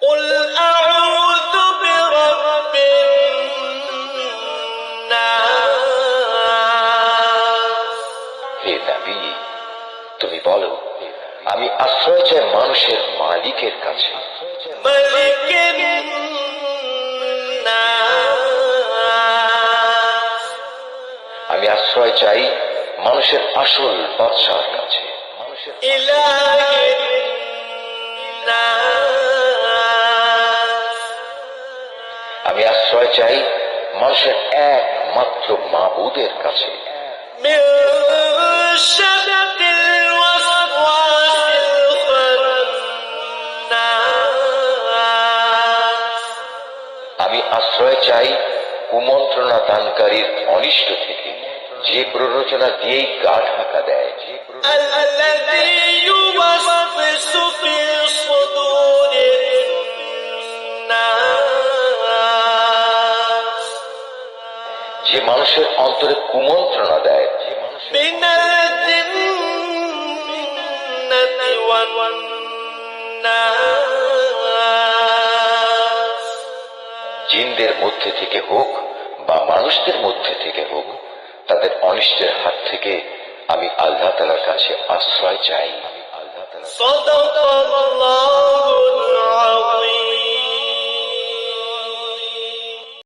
قل أعوذ برب الناس হে নবী, তুমি বলো, আমি আশ্রয় চাই মানুষের মালিকের কাছে, ملك الناس আমি আশ্রয় চাই মানুষের আসল বাদশার কাছে, إله الناس আমি আশ্রয় চাই মানুষের একমাত্র মাবুদের কাছে, من شر الوسواس الخناس আমি আশ্রয় চাই কুমন্ত্রণা দানকারীর অনিষ্ট থেকে, যে প্ররোচনা দিয়েই গা ঢাকা দেয়, الذي يوسوس في صدور الناس যে মানুষের অন্তরে কুমন্ত্রণা দেয়, من الجنة والناس জিনদের মধ্যে থেকে হোক বা মানুষদের মধ্যে থেকে হোক, তাদের অনিষ্টের হাত থেকে আমি আল্লাহ তাআলার কাছে আশ্রয় চাই। صدق الله العظيم।